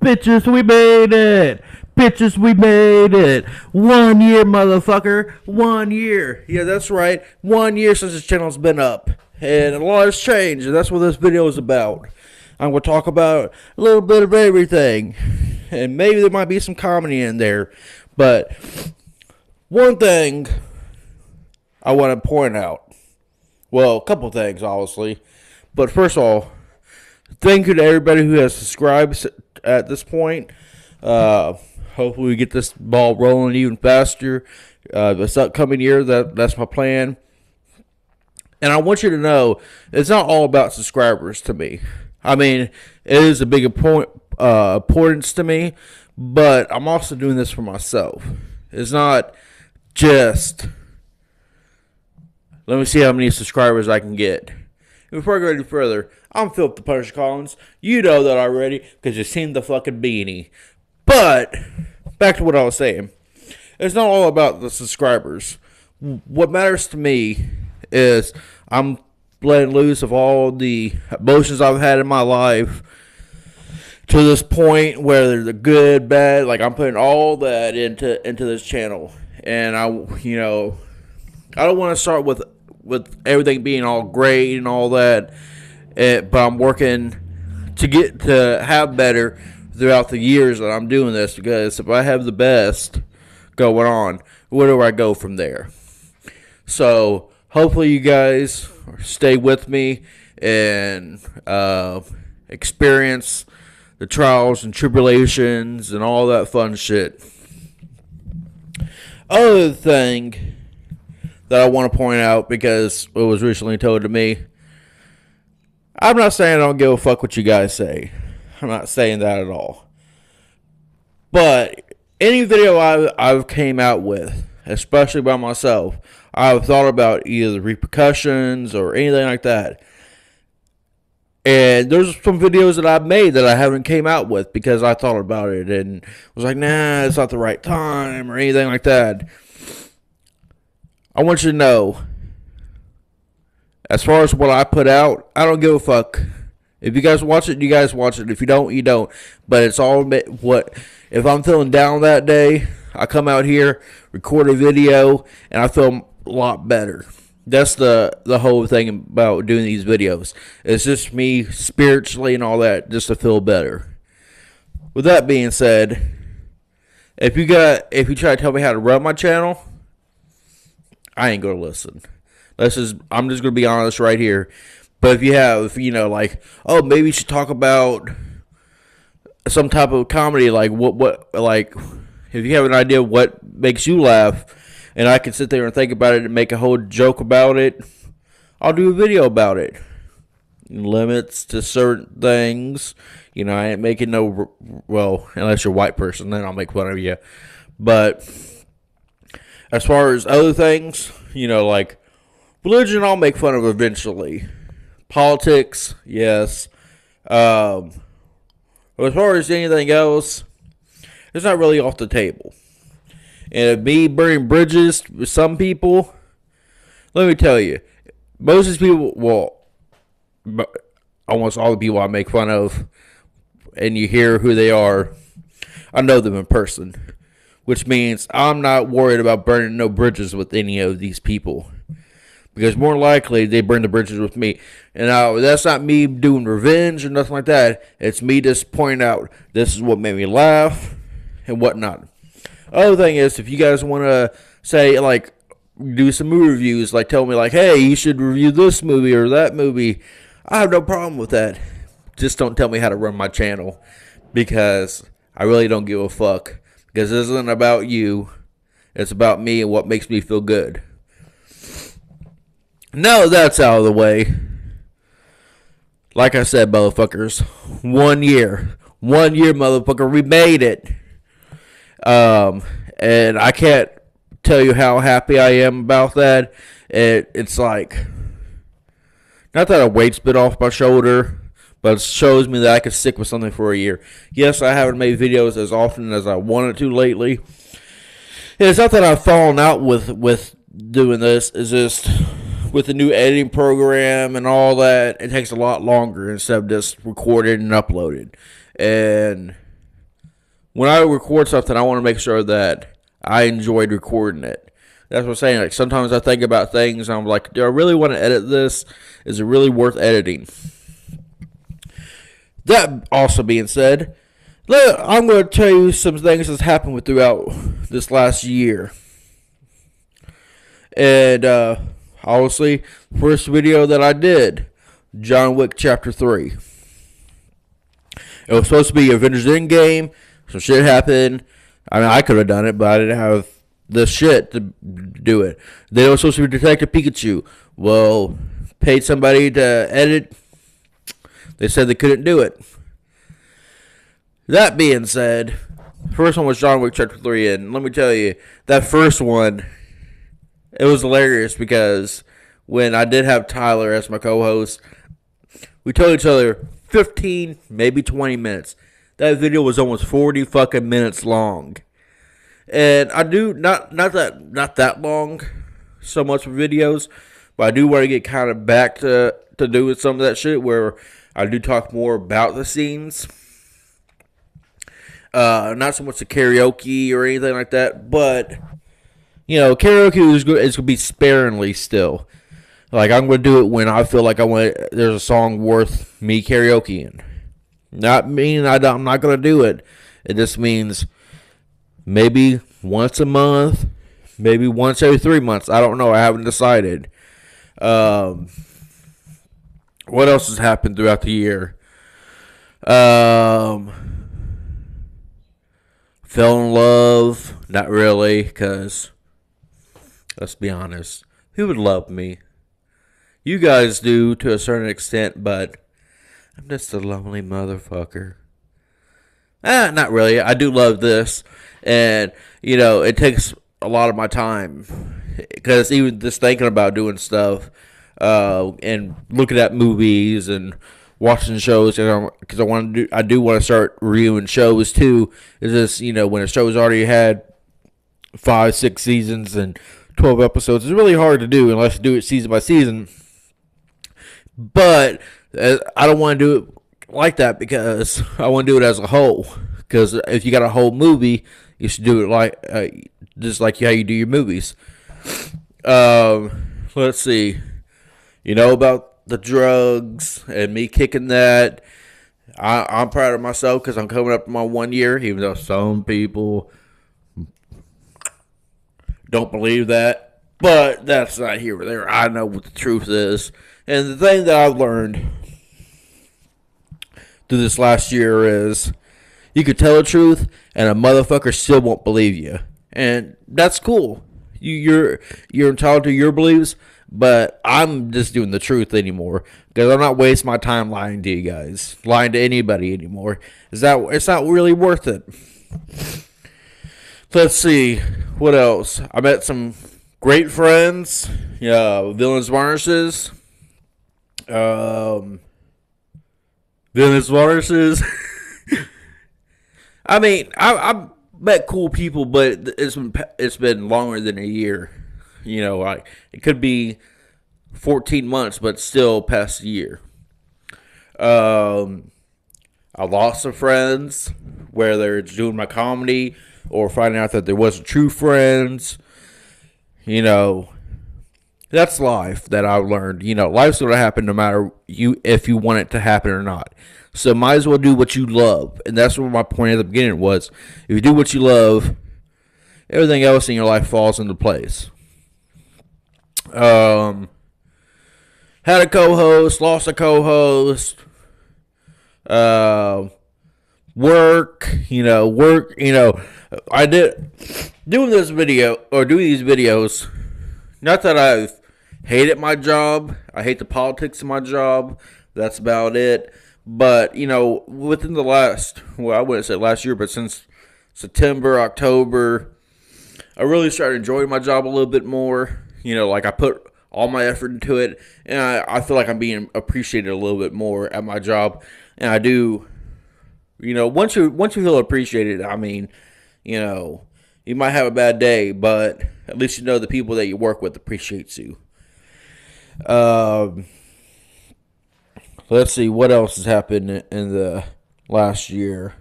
Bitches, we made it! Bitches, we made it! 1 year, motherfucker! 1 year! Yeah, that's right. 1 year since this channel's been up. And a lot has changed, and that's what this video is about. I'm going to talk about a little bit of everything. And maybe there might be some comedy in there. But one thing I want to point out. Well, a couple things, obviously. But first of all, thank you to everybody who has subscribed at this point. Hopefully we get this ball rolling even faster. This upcoming year, that's my plan. And I want you to know, it's not all about subscribers to me. I mean, it is a big importance to me, but I'm also doing this for myself. It's not just, let me see how many subscribers I can get. Before I go any further, I'm Philip the Punisher Collins. You know that already because you've seen the fucking beanie. But, back to what I was saying. It's not all about the subscribers. What matters to me is I'm letting loose of all the emotions I've had in my life to this point, whether they're good, bad. Like, I'm putting all that into this channel. And I don't want to start with everything being all great and all that, but I'm working to have better throughout the years that I'm doing this, because if I have the best going on, where do I go from there? So hopefully you guys stay with me and experience the trials and tribulations and all that fun shit. Other thing that I want to point out, because it was recently told to me, I'm not saying I don't give a fuck what you guys say. I'm not saying that at all. But any video I've came out with, especially by myself, I've thought about either the repercussions or anything like that. And there's some videos that I've made that I haven't came out with because I thought about it and was like, nah, it's not the right time or anything like that. I want you to know, as far as what I put out, I don't give a fuck. If you guys watch it, you guys watch it. If you don't, you don't. But it's all what, if I'm feeling down that day, I come out here, record a video, and I feel a lot better. That's the whole thing about doing these videos. It's just me spiritually and all that, just to feel better. With that being said, if you try to tell me how to run my channel, I ain't gonna listen. I'm just gonna be honest right here. But if you have, like, oh, maybe you should talk about some type of comedy, like like, if you have an idea of what makes you laugh, and I can sit there and think about it and make a whole joke about it, I'll do a video about it. Limits to certain things, I ain't making no, well, unless you're a white person, then I'll make fun of you. But as far as other things, like religion, I'll make fun of eventually. Politics, yes. But as far as anything else, it's not really off the table. And if me burning bridges with some people, let me tell you, most of these people, well, almost all the people I make fun of, and you hear who they are, I know them in person. Which means I'm not worried about burning no bridges with any of these people. Because more likely, they burn the bridges with me. And now, that's not me doing revenge or nothing like that. It's me just pointing out, this is what made me laugh and whatnot. Other thing is, if you guys want to say, like, do some movie reviews, like tell me, like, hey, you should review this movie or that movie, I have no problem with that. Just don't tell me how to run my channel. Because I really don't give a fuck. Because this isn't about you. It's about me and what makes me feel good. Now that's out of the way. Like I said, motherfuckers. 1 year. 1 year, motherfucker. We made it. And I can't tell you how happy I am about that. It's like, not that a weight's been off my shoulder, but it shows me that I can stick with something for a year. Yes, I haven't made videos as often as I wanted to lately. And it's not that I've fallen out with doing this. It's just with the new editing program and all that, it takes a lot longer instead of just recorded and uploaded. And when I record something, I want to make sure that I enjoyed recording it. That's what I'm saying. Like, sometimes I think about things and I'm like, do I really want to edit this? Is it really worth editing? That also being said, I'm going to tell you some things that's happened throughout this last year. And obviously, first video that I did, John Wick Chapter 3. It was supposed to be Avengers Endgame. Some shit happened. I mean, I could have done it, but I didn't have the shit to do it. Then it was supposed to be Detective Pikachu. Well, paid somebody to edit. They said they couldn't do it. That being said, first one was John Wick Chapter 3, and let me tell you, that first one, it was hilarious because when I did have Tyler as my co-host, we told each other 15, maybe 20 minutes. That video was almost 40 fucking minutes long. And I do, not that long so much for videos, but I do want to get kind of back to doing some of that shit where I do talk more about the scenes. Not so much the karaoke or anything like that, but, you know, karaoke is going to be sparingly still. Like, I'm going to do it when I feel like there's a song worth me karaokeing. Not meaning I'm not going to do it. It just means maybe once a month, maybe once every 3 months. I don't know. I haven't decided. What else has happened throughout the year? Fell in love. Not really, because let's be honest. Who would love me? You guys do to a certain extent, but I'm just a lonely motherfucker. Not really. I do love this. And, you know, it takes a lot of my time. Because even just thinking about doing stuff and looking at movies and watching shows, because I do want to start reviewing shows too. It's just, you know, when a show's already had 5, 6 seasons and 12 episodes, it's really hard to do unless you do it season by season. But I don't want to do it like that because I want to do it as a whole. Because if you got a whole movie, you should do it like just like how you do your movies. Let's see. You know about the drugs and me kicking that. I'm proud of myself because I'm coming up to my 1 year, even though some people don't believe that. But that's not here or there. I know what the truth is. And the thing that I've learned through this last year is you could tell the truth and a motherfucker still won't believe you. And that's cool. You're entitled to your beliefs, but I'm just doing the truth anymore because I'm not wasting my time lying to you guys, lying to anybody anymore. It's not really worth it. Let's see what else. I met some great friends. Villains Varnishes. Villains Varnishes. I mean, I met cool people, but it's been longer than a year. You know, like it could be 14 months, but still past a year. I lost some friends, whether it's doing my comedy or finding out that there wasn't true friends. You know, that's life that I've learned. You know, life's going to happen no matter if you want it to happen or not. So might as well do what you love. And that's what my point at the beginning was. If you do what you love, everything else in your life falls into place. Had a co-host, lost a co-host. Work. I did doing these videos. Not that I've hated my job. I hate the politics of my job. That's about it. But, within the I wouldn't say last year, but since September, October, I really started enjoying my job a little bit more. Like I put all my effort into it, and I feel like I'm being appreciated a little bit more at my job. And I do, once you feel appreciated, I mean, you might have a bad day, but at least you know the people that you work with appreciates you. Let's see what else has happened in the last year.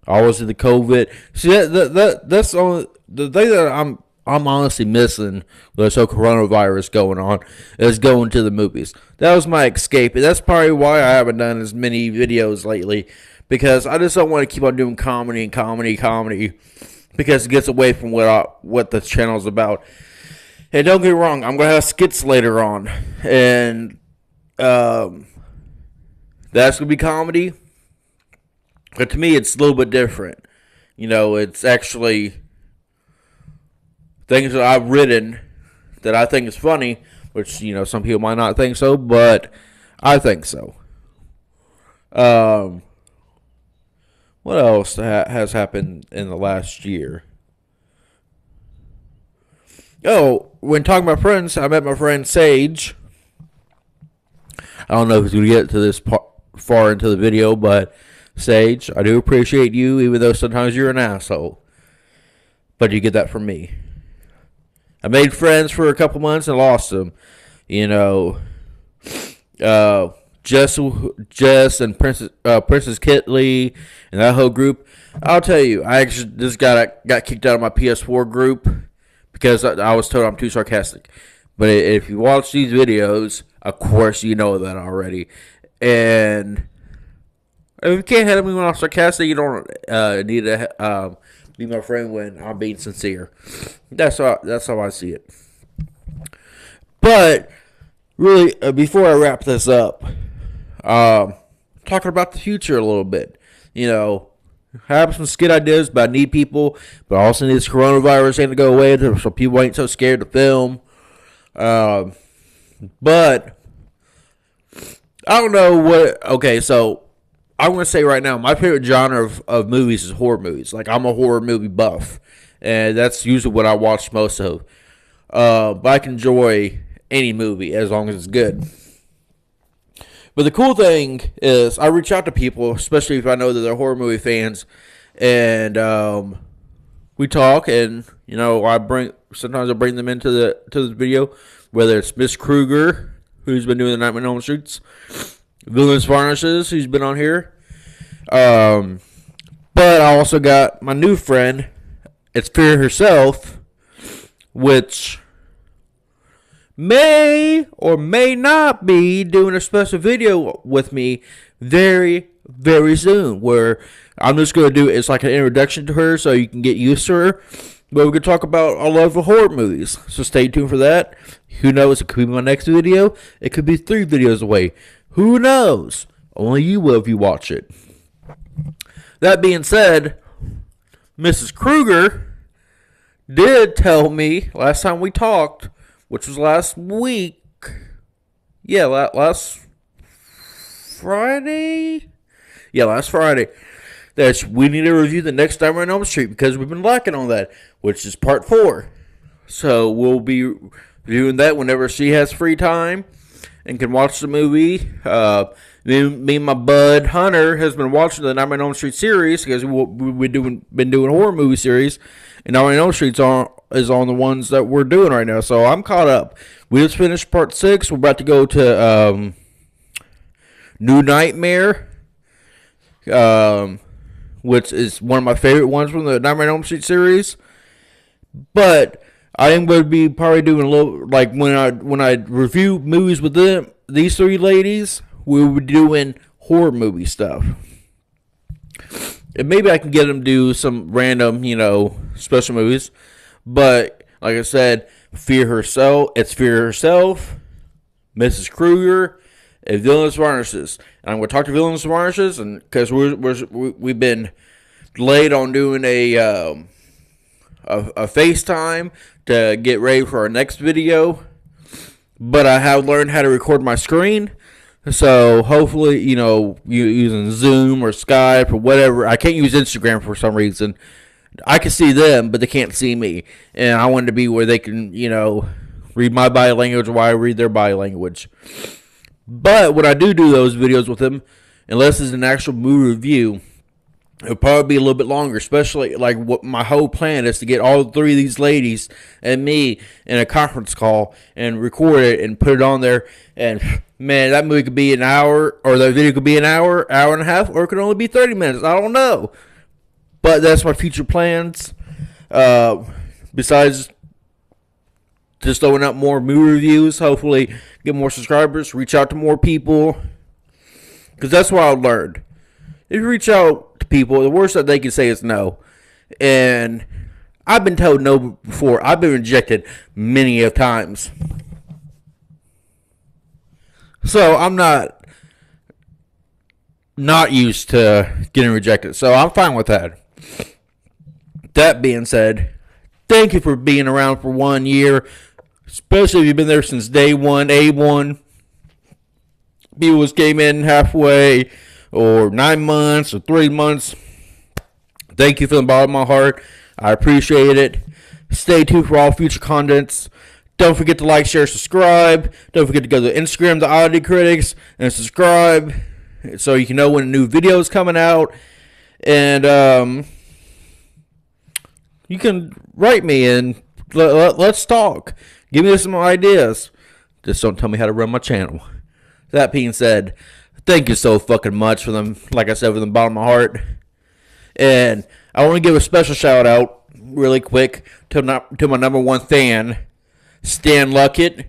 Always the COVID. See, that's the thing that I'm honestly missing with this whole coronavirus going on is going to the movies. That was my escape, and that's probably why I haven't done as many videos lately, because I just don't want to keep on doing comedy and comedy, because it gets away from what the channel's about. And don't get me wrong, I'm gonna have skits later on, and that's gonna be comedy. But to me, it's a little bit different. It's actually things that I've written that I think is funny, which, some people might not think so, but I think so. What else has happened in the last year? Oh, when talking about friends, I met my friend Sage. I don't know if he's going to get to this far into the video, but Sage, I do appreciate you, even though sometimes you're an asshole. But you get that from me. I made friends for a couple months and lost them. Jess and Princess Kitley and that whole group. I'll tell you, I actually just got kicked out of my PS4 group because I was told I'm too sarcastic. But if you watch these videos, of course you know that already. And if you can't handle me when I'm sarcastic, you don't need to be my friend when I'm being sincere. That's how I see it. But really, before I wrap this up, talking about the future a little bit. I have some skit ideas, but I need people. But I also need this coronavirus ain't to go away, so people ain't so scared to film. But I don't know what. Okay, so I'm going to say right now, my favorite genre of movies is horror movies. Like, I'm a horror movie buff, and that's usually what I watch most of. But I can enjoy any movie as long as it's good. But the cool thing is I reach out to people, especially if I know that they're horror movie fans, and we talk, and sometimes I bring them into the video, whether it's Miss Kruger, who's been doing the Nightmare on Elm Streets, Villains Varnishes, who's been on here. But I also got my new friend. It's Fear herself, which may or may not be doing a special video with me very, very soon, where I'm just going to do it's like an introduction to her so you can get used to her. But we can talk about our love of horror movies. So stay tuned for that. Who knows? It could be my next video. It could be 3 videos away. Who knows? Only you will if you watch it. That being said, Mrs. Kruger did tell me last time we talked, which was last week. Yeah, last Friday? Yeah, last Friday. That we need to review the next Nightmare on Elm Street because we've been lacking on that, which is part 4. So we'll be reviewing that whenever she has free time and can watch the movie. Me and my bud Hunter has been watching the Nightmare on Elm Street series because we've been doing horror movie series, and Nightmare on Elm Street is on the ones that we're doing right now. So I'm caught up. We just finished part 6. We're about to go to New Nightmare, which is one of my favorite ones from the Nightmare on Elm Street series. But I am going to be probably doing a little, like when I review movies with these 3 ladies, we'll be doing horror movie stuff. And maybe I can get them to do some random, special movies. But like I said, it's Fear herself, Mrs. Kruger, and Villains Varnishes. And I'm going to talk to Villains Varnishes, and because we've been delayed on doing a FaceTime to get ready for our next video. But I have learned how to record my screen. So hopefully, using Zoom or Skype or whatever. I can't use Instagram for some reason. I can see them, but they can't see me. And I want it to be where they can, read my body language while I read their body language. But when I do those videos with them, unless it's an actual movie review, it'll probably be a little bit longer, especially like what my whole plan is to get all 3 of these ladies and me in a conference call and record it and put it on there. And man, that movie could be an hour, or that video could be an hour, hour and a half, or it could only be 30 minutes. I don't know. But that's my future plans. Besides just throwing out more movie reviews, hopefully get more subscribers, reach out to more people. Because that's what I learned. If you reach out to people, the worst that they can say is no. And I've been told no before. I've been rejected many of times. So I'm not used to getting rejected. So I'm fine with that. That being said, thank you for being around for 1 year. Especially if you've been there since day one, A1. People just came in halfway, or 9 months, or 3 months. Thank you from the bottom of my heart. I appreciate it. Stay tuned for all future contents. Don't forget to like, share, subscribe. Don't forget to go to Instagram, the Oddity Critics, and subscribe so you can know when a new video is coming out. And you can write me and let's talk. Give me some ideas. Just don't tell me how to run my channel. That being said, thank you so fucking much for them. Like I said, from the bottom of my heart. And I want to give a special shout out really quick to my #1 fan, Stan Luckett.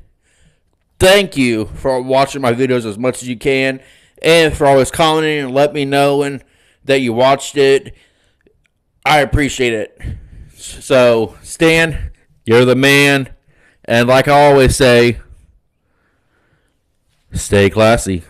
Thank you for watching my videos as much as you can, and for always commenting and letting me know that you watched it. I appreciate it. So, Stan, you're the man. And like I always say, stay classy.